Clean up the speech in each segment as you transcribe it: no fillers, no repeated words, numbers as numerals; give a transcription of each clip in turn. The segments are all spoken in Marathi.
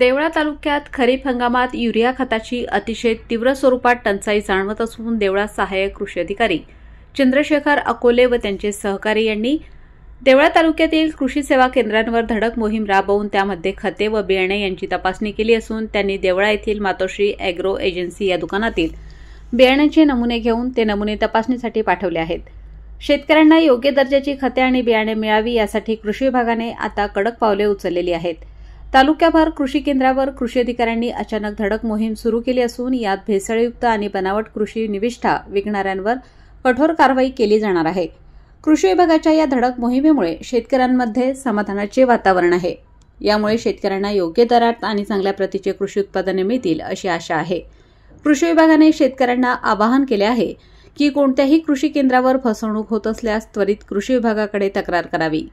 देवळा तालुक्यात खरीप हंगामात युरिया खताची अतिशय तीव्र स्वरूपात टंचाई जाणवत असून देवळा सहाय्यक कृषी अधिकारी चंद्रशेखर अकोले व त्यांचे सहकारी यांनी देवळा तालुक्यातील कृषी सेवा केंद्रांवर धडक मोहीम राबवून त्यामध्ये खते व बियाणे यांची तपासणी केली असून त्यांनी देवळा येथील मातोश्री ॲग्रो एजन्सी या दुकानातील बियाण्याचे नमुने घेऊन ते नमुने तपासणीसाठी पाठवले आहेत। शेतकऱ्यांना योग्य दर्जाची खते आणि बियाणे मिळावी यासाठी कृषी विभागाने आता कडक पावले उचललेली आहेत। तालुक्याभर कृषी केंद्रावर कृषी अधिकाऱ्यांनी अचानक धडक मोहीम सुरू केली असून यात भेसळयुक्त आणि बनावट कृषी निविष्ठा विकणाऱ्यांवर कठोर कारवाई केली जाणार आहे। कृषी विभागाच्या या धडक मोहिमेमुळे शेतकऱ्यांमध्ये समाधानाचे वातावरण आहे। यामुळे शेतकऱ्यांना योग्य दरात आणि चांगल्या प्रतीचे कृषी उत्पादने मिळतील अशी आशा आहे। कृषी विभागाने शेतकऱ्यांना आवाहन केले आहे की कोणत्याही कृषी केंद्रावर फसवणूक होत असल्यास त्वरित कृषी विभागाकडे तक्रार करावी।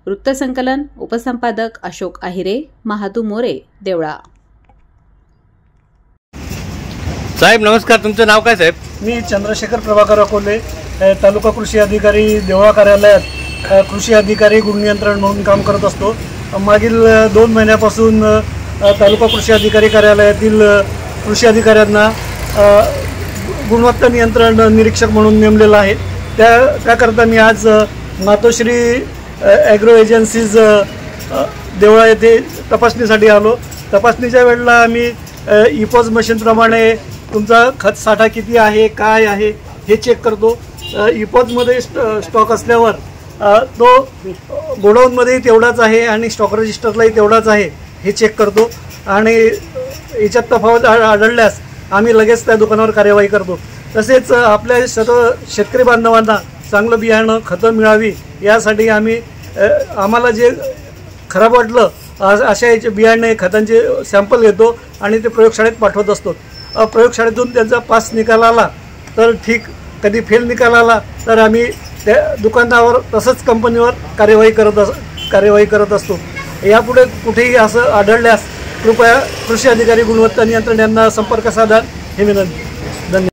वृत्तसंकलन उपसंपादक अशोक आहिरे, महादू मोरे, देवळा। साहेब नमस्कार, तुमचं नाव काय साहेब? मी चंद्रशेखर प्रभाकर अकोले, तालुका कृषी अधिकारी देवळा कार्यालयात कृषी अधिकारी गुण नियंत्रण म्हणून काम करत असतो। मागील 2 महिन्यापासून तालुका कृषी अधिकारी कार्यालयातील कृषी अधिकाऱ्यांना गुणवत्ता नियंत्रण निरीक्षक म्हणून नेमलेला आहे। त्याकरता मी आज मातोश्री ॲग्रो एजन्सीज देवळा येथे तपासणीसाठी आलो। तपासणीच्या वेळेला आम्ही इपॉज मशीनप्रमाणे तुमचा खत साठा किती आहे, काय आहे हे चेक करतो। इपॉजमध्ये स्टॉक असल्यावर तो गोडाऊनमध्येही तेवढाच आहे आणि स्टॉक रजिस्टरलाही तेवढाच आहे हे चेक करतो आणि याच्यात तफावत आढळल्यास आम्ही लगेच त्या दुकानावर कार्यवाही करतो। तसेच आपल्या सर्व शेतकरी बांधवांना चांगलं बियाणं खतं मिळावी यासाठी आम्हाला जे खराब वाटलं अशा याचे बियाणे खतांचे सॅम्पल घेतो आणि ते प्रयोगशाळेत पाठवत असतो। प्रयोगशाळेतून त्यांचा पास निकाल आला तर ठीक, कधी फेल निकाल आला तर आम्ही त्या दुकानावर तसंच कंपनीवर कार्यवाही करत असतो। यापुढे कुठेही असं आढळल्यास कृपया कृषी अधिकारी गुणवत्ता नियंत्रण यांना संपर्क साधा हे विनंती।